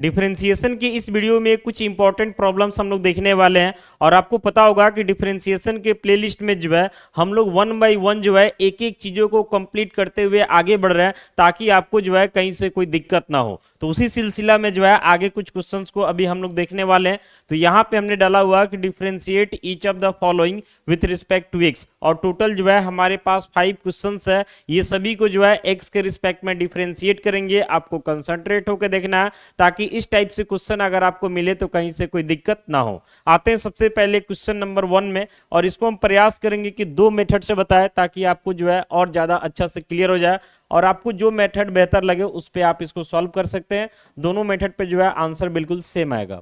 Differentiation की इस video में कुछ इंपॉर्टेंट प्रॉब्लम्स हम लोग देखने वाले हैं और आपको पता होगा कि डिफरेंशिएशन के प्लेलिस्ट में जो है हम लोग वन बाय वन जो है एक एक चीज़ों को कंप्लीट करते हुए आगे बढ़ रहे हैं ताकि आपको जो है कहीं से कोई दिक्कत ना हो। तो उसी सिलसिला में जो है आगे कुछ क्वेश्चंस को अभी हम लोग देखने वाले हैं। तो यहाँ पे हमने डाला हुआ कि differentiate each of the following with respect to X, और टोटल जो है हमारे पास 5 क्वेश्चंस है। ये सभी को जो है एक्स के रिस्पेक्ट में डिफरेंशिएट करेंगे। आपको कंसंट्रेट होकर देखना है ताकि इस टाइप से क्वेश्चन अगर आपको मिले तो कहीं से कोई दिक्कत ना हो। आते हैं सबसे पहले क्वेश्चन नंबर 1 में, और इसको हम प्रयास करेंगे कि 2 मेथड से बताएं ताकि आपको जो है और ज्यादा अच्छा से क्लियर हो जाए और आपको जो मेथड बेहतर लगे उस पर आप इसको सॉल्व कर सकते हैं। दोनों मेथड पे जो है आंसर बिल्कुल सेम आएगा।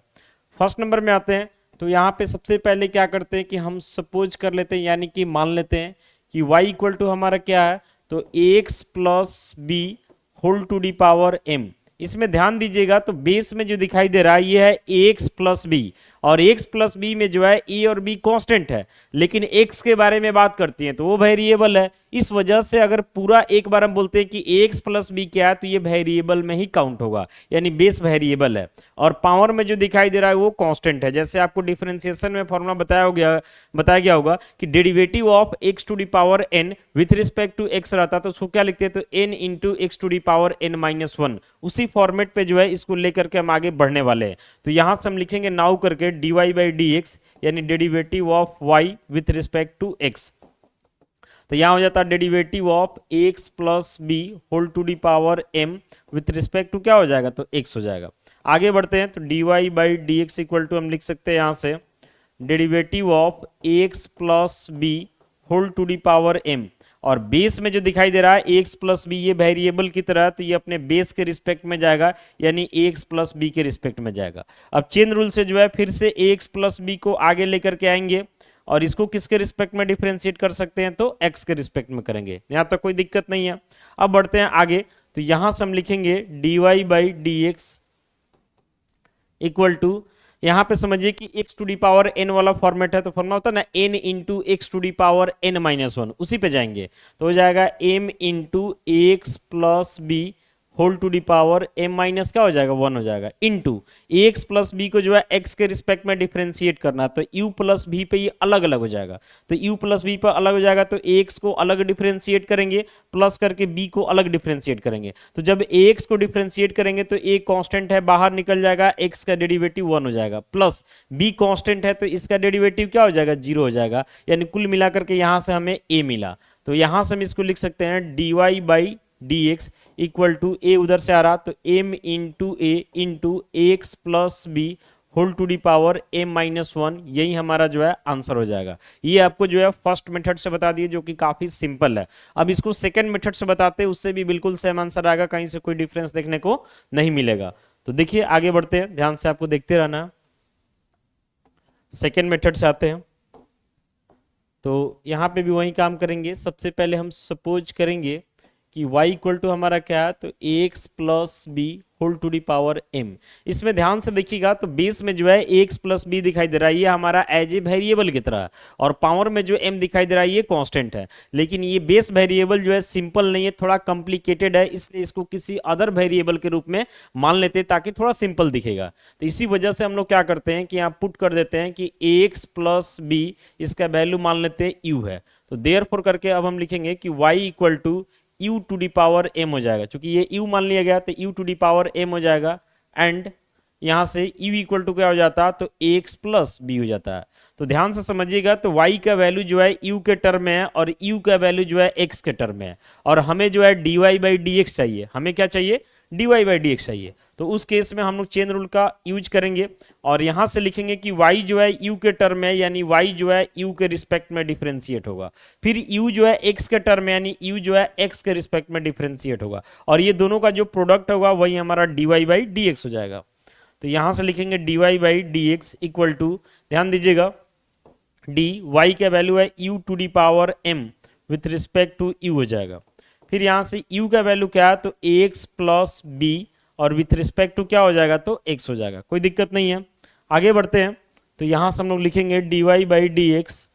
फर्स्ट नंबर में आते हैं तो यहाँ पे सबसे पहले क्या करते हैं कि हम सपोज कर लेते हैं, यानी कि मान लेते हैं कि y इक्वल टू हमारा क्या है, तो ax plus B whole to the power m। इसमें ध्यान दीजिएगा तो बेस में जो दिखाई दे रहा है ये है ax प्लस बी, और x प्लस बी में जो है a और b कांस्टेंट है, लेकिन x के बारे में बात करती हैं तो वो वेरिएबल है। इस वजह से अगर पूरा एक बार हम बोलते हैं कि ax प्लस बी क्या है तो ये वेरिएबल में ही काउंट होगा, यानी बेस वेरिएबल है। और पावर में जो दिखाई दे रहा है वो कांस्टेंट है। जैसे आपको डिफरेंशिएशन में फॉर्मूला बताया गया होगा कि derivative of x to the power n with respect to x रहता तो उसको क्या लिखते हैं, तो n into X to the power n minus one. उसी फॉर्मेट पे जो है इसको लेकर के हम आगे बढ़ने वाले हैं। तो यहां से हम लिखेंगे नाउ करके dy बाई डी एक्स, यानी derivative of y with respect to x। तो यहां हो जाता है derivative of x plus B whole to the power m with respect to क्या हो जाएगा, तो x हो जाएगा। आगे बढ़ते हैं तो dy by D x equal to हम लिख सकते हैं यहां से derivative of x plus B whole to the power m, और बेस में जो दिखाई दे रहा है x प्लस बी ये वेरिएबल की तरह, तो ये अपने बेस के रिस्पेक्ट में जाएगा, यानी x प्लस बी के रिस्पेक्ट में जाएगा। अब चेन रूल से जो है फिर से x प्लस बी को आगे लेकर के आएंगे और इसको किसके रिस्पेक्ट में डिफरेंशिएट कर सकते हैं, तो x के रिस्पेक्ट में करेंगे। यहां तक कोई दिक्कत नहीं है। अब बढ़ते हैं आगे तो यहां से हम लिखेंगे dy by D x equal to, यहां पे समझिए कि x to the power n वाला फॉर्मेट है तो फॉर्मूला होता है ना n into X to the power n minus one, उसी पे जाएंगे तो हो जाएगा m into x plus B whole to the power m minus क्या हो जाएगा, 1 हो जाएगा, इंटू एक्स प्लस बी को जो है x के रिस्पेक्ट में डिफरेंशिएट करना तो u प्लस b पे ये अलग अलग हो जाएगा। तो u प्लस b पर अलग हो जाएगा तो x को अलग डिफरेंशिएट करेंगे, प्लस करके b को अलग डिफरेंशिएट करेंगे। तो जब ax को डिफरेंशिएट करेंगे तो a कांस्टेंट है बाहर निकल जाएगा, x का डेरिवेटिव 1 हो जाएगा, प्लस b कांस्टेंट है तो इसका डेरिवेटिव क्या हो जाएगा, 0 हो जाएगा, यानी कुल मिलाकर के यहां से हमें a मिला। तो यहां से हम इसको लिख सकते हैं dy by D x equal to a उधर से आ रहा तो m into A into x plus B whole to the power m minus one, यही हमारा जो है आंसर हो जाएगा। ये आपको जो है फर्स्ट मेथड से बता दिए जो कि काफी सिंपल है। अब इसको सेकंड मेथड से बताते हैं, उससे भी बिल्कुल सेम आंसर आएगा, कहीं से कोई डिफरेंस देखने को नहीं मिलेगा। तो देखिए आगे बढ़ते हैं, ध्यान से आपको देखते रहना। सेकेंड मेथड से आते हैं तो यहां पे भी वही काम करेंगे। सबसे पहले हम सपोज करेंगे कि y इक्वल टू हमारा क्या है, तो x plus B whole to the power m। इसमें ध्यान से देखिएगा तो बेस में जो है x प्लस बी दिखाई दे रहा है, ये हमारा एज ए वेरिएबल की तरह है, और पावर में जो m दिखाई दे रहा है ये कांस्टेंट है। लेकिन ये बेस वेरिएबल जो है सिंपल नहीं है, थोड़ा कॉम्प्लिकेटेड है, इसलिए इसको किसी अदर वेरिएबल के रूप में मान लेते हैं ताकि थोड़ा सिंपल दिखेगा। तो इसी वजह से हम लोग क्या करते हैं कि यहाँ पुट कर देते हैं कि x प्लस बी इसका वैल्यू मान लेते हैं u है। तो देयरफॉर करके अब हम लिखेंगे कि y equal to u to the power m हो जाएगा, क्योंकि ये u मान लिया गया तो u to the power m हो जाएगा, एंड यहां से u इक्वल टू क्या हो जाता है, तो x प्लस b हो जाता है। तो ध्यान से समझिएगा तो y का वैल्यू जो है u के टर्म में है और u का वैल्यू जो है x के टर्म में है, और हमें जो है dy बाई डी एक्स चाहिए। हमें क्या चाहिए, dy बाई डी एक्स चाहिए। तो उस केस में हम लोग चेन रूल का यूज करेंगे और यहां से लिखेंगे कि y जो है u के टर्म में, यानी y जो है u के रिस्पेक्ट में डिफरेंशिएट होगा, फिर u जो है x के टर्म में, यानी u जो है x के रिस्पेक्ट में डिफरेंशिएट होगा, और ये दोनों का जो प्रोडक्ट होगा वही हमारा dy बाई डी एक्स हो जाएगा। तो यहां से लिखेंगे dy by D x equal to, ध्यान दीजिएगा dy का वैल्यू है u to the power m with respect to u हो जाएगा। फिर यहां से u का वैल्यू क्या है, तो x प्लस बी, और विथ रिस्पेक्ट टू क्या हो जाएगा, तो x हो जाएगा, कोई दिक्कत नहीं है। आगे बढ़ते हैं तो यहां से हम लोग लिखेंगे dy by D x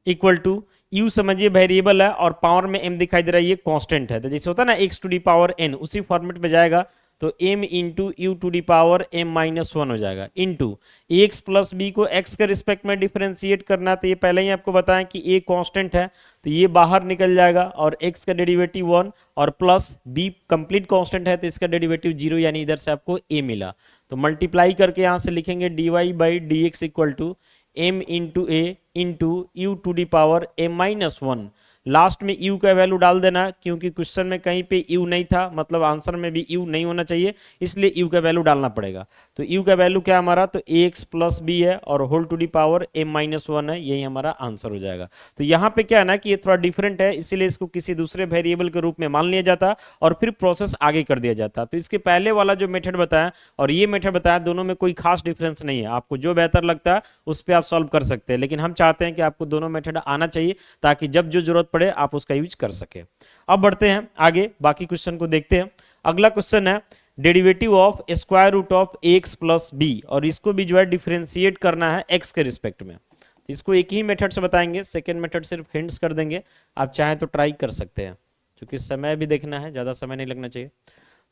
equal to, u समझिए वेरिएबल है और पावर में m दिखाई दे रहा है ये कांस्टेंट है, तो जैसे होता है ना x to the power n, उसी फॉर्मेट में जाएगा। तो m into U to the power m minus one हो जाएगा, इंटू एक्स प्लस बी को x के रिस्पेक्ट में डिफरेंशिएट करना, तो ये पहले ही आपको बताएं कि a कांस्टेंट है तो ये बाहर निकल जाएगा और x का डेरिवेटिव 1 और प्लस b कंप्लीट कांस्टेंट है तो इसका डेरिवेटिव 0, यानी इधर से आपको a मिला। तो मल्टीप्लाई करके यहाँ से लिखेंगे dy by D x equal to m into A into U to the power m minus one. Last में u का वैल्यू डाल देना क्योंकि क्वेश्चन में कहीं पे u नहीं था, मतलब आंसर में भी u नहीं होना चाहिए, इसलिए u का वैल्यू डालना पड़ेगा। तो u का वैल्यू क्या हमारा, तो ax प्लस बी है और whole to the power m minus one है, यही हमारा आंसर हो जाएगा। तो यहाँ पे क्या है ना कि ये थोड़ा डिफरेंट है, इसीलिए इसको किसी दूसरे वेरिएबल के रूप में मान लिया जाता और फिर प्रोसेस आगे कर दिया जाता। तो इसके पहले वाला जो मेथड बताया और ये मेथड बताया, दोनों में कोई खास डिफरेंस नहीं है, आपको जो बेहतर लगता है उस पर आप सॉल्व कर सकते हैं, लेकिन हम चाहते हैं कि आपको दोनों मेथड आना चाहिए ताकि जब जो जरूरत पड़े आप उसका यूज कर सके। अब बढ़ते हैं आगे, बाकी क्वेश्चन को देखते हैं। अगला क्वेश्चन है derivative of square root of X plus B, और इसको भी जो है डिफरेंशिएट करना है एक्स के रिस्पेक्ट में। तो इसको एक ही मेथड से बताएंगे, सेकेंड मेथड सिर्फ हिंट्स कर देंगे, आप चाहें तो ट्राई कर सकते हैं क्योंकि समय भी देखना है, ज्यादा समय नहीं लगना चाहिए।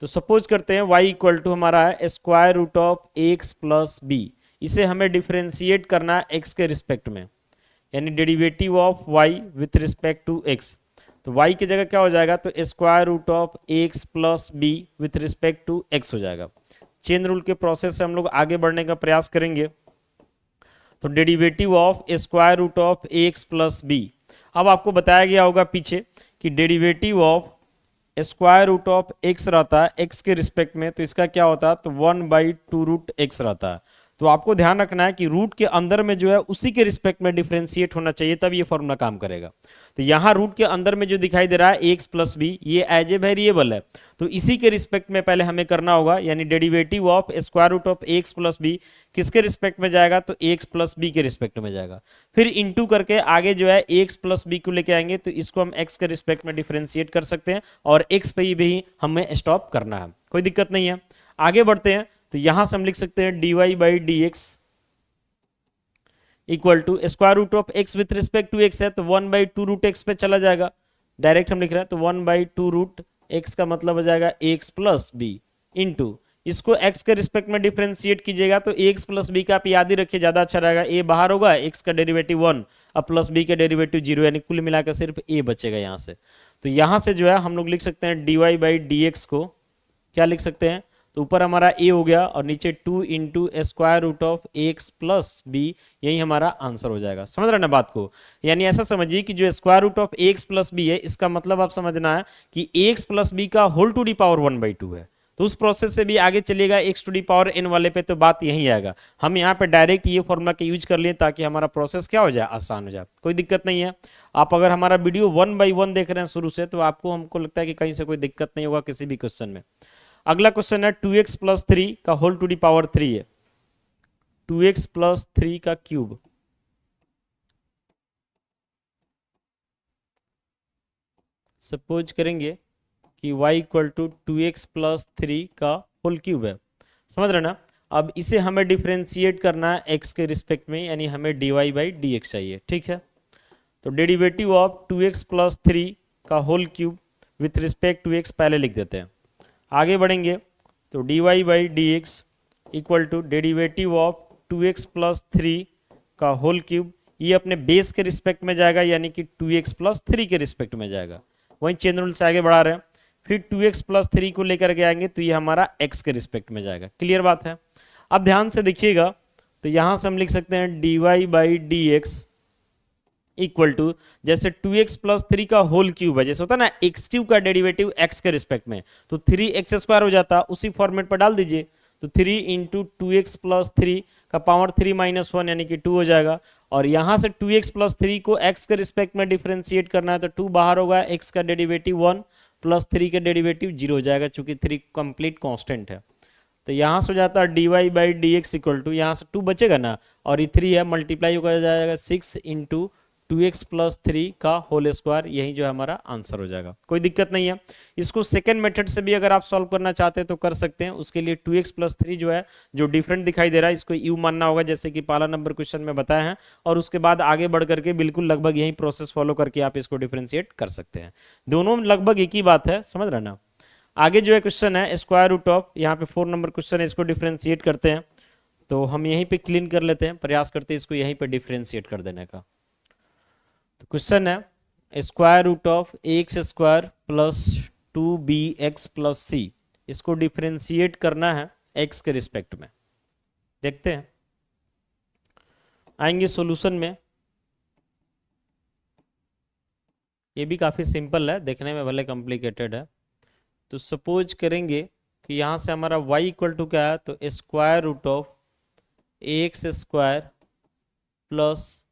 तो सपोज करते हैं y इक्वल टू हमारा है square root of X plus B, इसे हमें डिफरेंशिएट करना है एक्स के रिस्पेक्ट में, यानी derivative of y with respect to x। तो y की जगह क्या हो जाएगा, तो square root of X plus B with respect to x हो जाएगा। चेन रूल के प्रोसेस से हम लोग आगे बढ़ने का प्रयास करेंगे। तो derivative of square root of X plus B, अब आपको बताया गया होगा पीछे कि derivative of square root of X रहता है एक्स के रिस्पेक्ट में, तो इसका क्या होता है, तो 1/2 रूट एक्स रहता है। तो आपको ध्यान रखना है कि रूट के अंदर में जो है उसी के रिस्पेक्ट में डिफरेंशिएट होना चाहिए, तब ये फॉर्मूला काम करेगा। तो यहाँ रूट के अंदर में जो दिखाई दे रहा है एक्स प्लस बी, ये एज ए वेरिएबल है, तो इसी के रिस्पेक्ट में पहले हमें करना होगा, यानी derivative of square root of X plus B किसके रिस्पेक्ट में जाएगा, तो एक्स प्लस बी के रिस्पेक्ट में जाएगा। फिर इंटू करके आगे जो है एक्स प्लस बी को लेके आएंगे, तो इसको हम एक्स के रिस्पेक्ट में डिफरेंशिएट कर सकते हैं और एक्स पे ही भी हमें स्टॉप करना है, कोई दिक्कत नहीं है। आगे बढ़ते हैं, तो यहां से हम लिख सकते हैं dy by D x equal to square root of X with respect to X है, तो 1/2 रूट एक्स पे चला जाएगा, डायरेक्ट हम लिख रहे हैं, तो 1/2 रूट एक्स का मतलब हो जाएगा एक्स प्लस बी इंटू इसको एक्स के रिस्पेक्ट में डिफरेंशिएट कीजिएगा, तो एक्स प्लस बी का आप याद ही रखिए, ज्यादा अच्छा रहेगा। ए बाहर होगा, एक्स का डेरिवेटिव 1 और प्लस बी का डेरिवेटिव 0, यानी कुल मिलाकर सिर्फ ए बचेगा यहाँ से। तो यहाँ से जो है हम लोग लिख सकते हैं dy बाई डी एक्स को क्या लिख सकते हैं, तो ऊपर हमारा a हो गया और नीचे 2 into square root of X plus B, यही हमारा आंसर हो जाएगा। समझ रहे ना बात को, यानी ऐसा समझिए कि जो square root of X plus B है, इसका मतलब आप समझना है कि एक्स प्लस बी का होल टू दी पावर 1/2 है। तो उस प्रोसेस से भी आगे चलिएगा X to the power n वाले पे, तो बात यही आएगा। हम यहाँ पे डायरेक्ट ये फॉर्मूला का यूज कर लिए ताकि हमारा प्रोसेस क्या हो जाए, आसान हो जाए, कोई दिक्कत नहीं है। आप अगर हमारा वीडियो 1 बाई 1 देख रहे हैं शुरू से, तो आपको हमको लगता है कि कहीं से कोई दिक्कत नहीं होगा किसी भी क्वेश्चन में। अगला क्वेश्चन है 2x प्लस 3 का होल टू दी पावर 3 है, 2x प्लस 3 का क्यूब। सपोज करेंगे कि y equal to 2x plus 3 का होल क्यूब है, समझ रहे ना। अब इसे हमें डिफरेंशिएट करना है x के रिस्पेक्ट में, यानी हमें dy बाई डी एक्स चाहिए, ठीक है। तो डेरिवेटिव ऑफ 2x प्लस 3 का whole cube with respect to x पहले लिख देते हैं। आगे बढ़ेंगे तो dy by D x equal to derivative of 2x plus 3 का होल क्यूब, ये अपने बेस के रिस्पेक्ट में जाएगा, यानी कि 2x प्लस 3 के रिस्पेक्ट में जाएगा। वहीं चेन रूल से आगे बढ़ा रहे हैं, फिर 2x प्लस 3 को लेकर के आएंगे तो ये हमारा x के रिस्पेक्ट में जाएगा। क्लियर बात है। अब ध्यान से देखिएगा, तो यहां से हम लिख सकते हैं dy by D x equal to, जैसे 2x प्लस 3 का होल क्यूब है, जैसे होता है ना एक्स क्यूब का डेरिवेटिव x के रिस्पेक्ट में, तो 3x स्क्वायर हो जाता, उसी फॉर्मेट पर डाल दीजिए। तो 3 इंटू 2x प्लस 3 का पावर 3 माइनस 1, यानी कि 2 हो जाएगा। और यहां से 2x प्लस 3 को x के रिस्पेक्ट में डिफरेंशिएट करना है, तो 2 बाहर होगा, x का डेरिवेटिव 1 प्लस 3 का डेरिवेटिव 0 हो जाएगा, चूंकि 3 कंप्लीट कांस्टेंट है। तो यहां से हो जाता है dy by D x equal to, यहाँ से 2 बचेगा ना, और ये 3 है, मल्टीप्लाई हो जाएगा 6 इंटू 2x प्लस 3 का होल स्क्वायर, यही जो है हमारा आंसर हो जाएगा। कोई दिक्कत नहीं है। इसको सेकंड मेथड से भी अगर आप सॉल्व करना चाहते हैं तो कर सकते हैं। उसके लिए 2x प्लस 3 जो है, जो डिफरेंट दिखाई दे रहा है, इसको u मानना होगा, जैसे कि पहला नंबर क्वेश्चन में बताया है, और उसके बाद आगे बढ़ करके बिल्कुल लगभग यही प्रोसेस फॉलो करके आप इसको डिफरेंशिएट कर सकते हैं। दोनों लगभग एक ही बात है, समझ रहे ना। आगे जो है क्वेश्चन है स्क्वायर रूट ऑफ, यहाँ पे 4 नंबर क्वेश्चन है, इसको डिफ्रेंशिएट करते हैं। तो हम यहीं पे क्लीन कर लेते हैं, प्रयास करते हैं इसको यहीं पे डिफ्रेंशिएट कर देने का। तो क्वेश्चन है square root of x square plus 2bx plus c, इसको डिफ्रेंशिएट करना है एक्स के रिस्पेक्ट में। देखते हैं, आएंगे सॉल्यूशन में। ये भी काफ़ी सिंपल है, देखने में भले कॉम्प्लिकेटेड है। तो सपोज करेंगे कि यहाँ से हमारा y इक्वल टू क्या है, तो square root of x square plus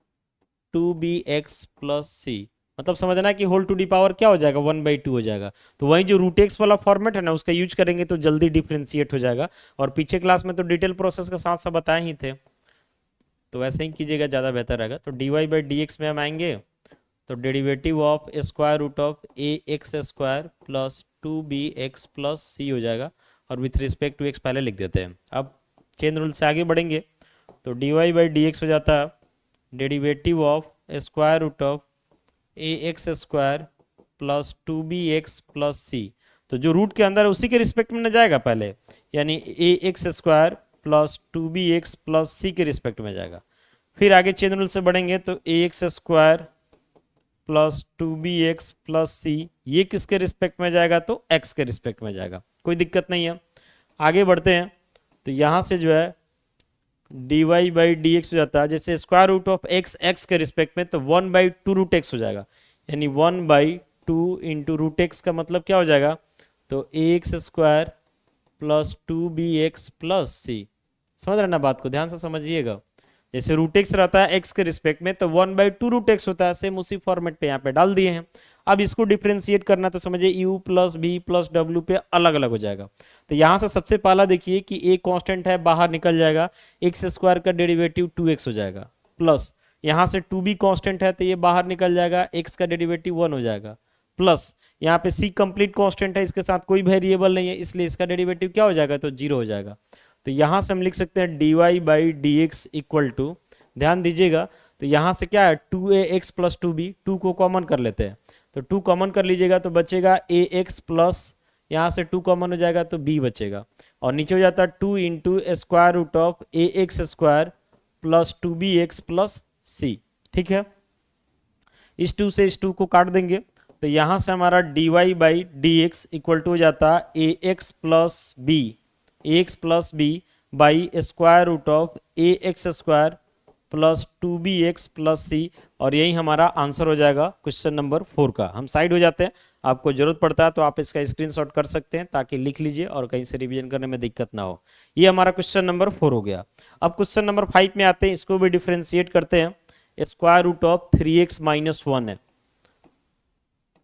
2bx plus c, मतलब समझना कि होल टू दी पावर क्या हो जाएगा, 1/2 हो जाएगा। तो वही जो रूट एक्स वाला फॉर्मेट है ना, उसका यूज करेंगे तो जल्दी डिफ्रेंशिएट हो जाएगा। और पीछे क्लास में तो डिटेल प्रोसेस के साथ सब बताए ही थे, तो वैसे ही कीजिएगा, ज़्यादा बेहतर रहेगा। तो dy/dx में हम आएंगे, तो derivative of square root of ax square plus 2bx plus c हो जाएगा, और विथ रिस्पेक्ट टू एक्स पहले लिख देते हैं। अब चेन रूल से आगे बढ़ेंगे, तो dy/dx हो जाता है derivative of square root of ax square plus 2bx plus c. तो जो रूट के अंदर है उसी के रिस्पेक्ट में न जाएगा पहले, यानी ax square plus 2bx plus c के रिस्पेक्ट में जाएगा। फिर आगे चेन रूल से बढ़ेंगे, तो ax square plus 2bx plus c, ये किसके रिस्पेक्ट में जाएगा, तो x के रिस्पेक्ट में जाएगा, कोई दिक्कत नहीं है। आगे बढ़ते हैं, तो यहाँ से जो है dy/dx हो जाता है, जैसे स्क्वायर रूट ऑफ x के रिस्पेक्ट में, तो 1/2 रूट एक्स हो जाएगा, यानी 1/2 इंटू रूट एक्स का मतलब क्या हो जाएगा, तो ax square plus 2bx plus c. समझ रहे ना बात को, ध्यान से समझिएगा। जैसे रूट एक्स रहता है x के रिस्पेक्ट में, तो 1/2 रूट एक्स होता है, सेम उसी फॉर्मेट पे यहाँ पे डाल दिए हैं। अब इसको डिफ्रेंशिएट करना, तो समझिए u plus b plus w पे अलग अलग हो जाएगा। तो यहाँ से सबसे पहला देखिए कि a कांस्टेंट है, बाहर निकल जाएगा, एक्स स्क्वायर का डेरिवेटिव 2x हो जाएगा, प्लस यहाँ से 2b कांस्टेंट है, तो ये बाहर निकल जाएगा, x का डेरिवेटिव 1 हो जाएगा, प्लस यहाँ पे c कंप्लीट कांस्टेंट है, इसके साथ कोई वेरिएबल नहीं है, इसलिए इसका डेरिवेटिव क्या हो जाएगा, तो 0 हो जाएगा। तो यहाँ से हम लिख सकते हैं dy/dx इक्वल टू, ध्यान दीजिएगा, तो यहाँ से क्या है 2ax प्लस 2b, 2 को कॉमन कर लेते हैं, तो 2 कॉमन कर लीजिएगा, तो बचेगा ax प्लस यहाँ से 2 कॉमन हो जाएगा, तो b बचेगा, और नीचे हो जाता है 2 into square root of ax square plus 2bx plus c। ठीक है, इस 2 से इस 2 को काट देंगे, तो यहाँ से हमारा dy/dx इक्वल टू हो जाता है ax plus b by square root of ax square plus 2bx plus c, और यही हमारा आंसर हो जाएगा क्वेश्चन नंबर 4 का। हम साइड हो जाते हैं, आपको जरूरत पड़ता है तो आप इसका स्क्रीनशॉट कर सकते हैं, ताकि लिख लीजिए और कहीं से रिवीजन करने में दिक्कत ना हो। ये हमारा क्वेश्चन नंबर 4 हो गया। अब क्वेश्चन नंबर 5 में आते हैं, इसको भी डिफ्रेंशिएट करते हैं। Square root of 3x minus 1 है।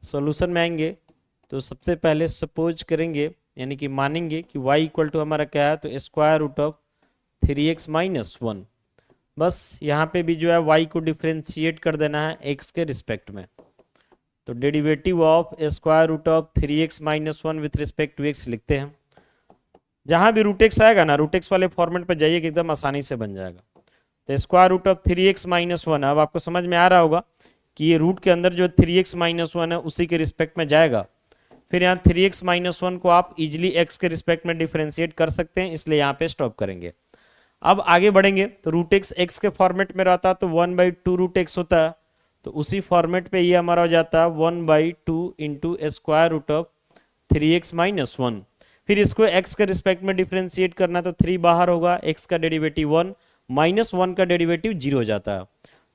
सॉल्यूशन में आएंगे, तो सबसे पहले सपोज करेंगे, यानी कि मानेंगे कि y इक्वल टू हमारा क्या है, तो square root of 3x minus 1। बस यहाँ पे भी जो है y को डिफ्रेंशिएट कर देना है x के रिस्पेक्ट में। तो derivative of square root of 3x minus 1 with respect to x लिखते हैं। जहाँ भी रूट एक्स आएगा ना, रूट एक्स वाले फॉर्मेट पर जाइए कि एकदम आसानी से बन जाएगा। तो square root of 3x minus 1, अब आपको समझ में आ रहा होगा कि ये रूट के अंदर जो 3x माइनस 1 है उसी के रिस्पेक्ट में जाएगा। फिर यहाँ 3x माइनस 1 को आप इजिली x के रिस्पेक्ट में डिफ्रेंशिएट कर सकते हैं, इसलिए यहाँ पे स्टॉप करेंगे। अब आगे बढ़ेंगे, तो रूट एक्स एक्स के फॉर्मेट में रहता तो 1/2 रूट एक्स होता है, तो उसी फॉर्मेट पे ये हमारा हो जाता है 1/2 into square root of 3x minus 1। फिर इसको x के रिस्पेक्ट में डिफ्रेंशिएट करना, तो 3 बाहर होगा, x का डेरिवेटिव 1 माइनस 1 का डेरिवेटिव 0 हो जाता है।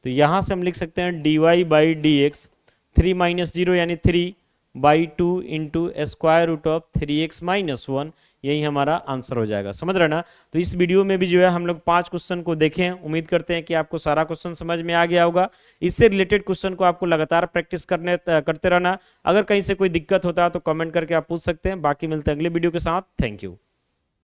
तो यहाँ से हम लिख सकते हैं dy/dx 3 माइनस 0 यानी 3/2 into square root of 3x minus 1, यही हमारा आंसर हो जाएगा। समझ रहे ना। तो इस वीडियो में भी जो है हम लोग 5 क्वेश्चन को देखे हैं। उम्मीद करते हैं कि आपको सारा क्वेश्चन समझ में आ गया होगा। इससे रिलेटेड क्वेश्चन को आपको लगातार प्रैक्टिस करते रहना। अगर कहीं से कोई दिक्कत होता है तो कमेंट करके आप पूछ सकते हैं। बाकी मिलते हैं अगले वीडियो के साथ। Thank you.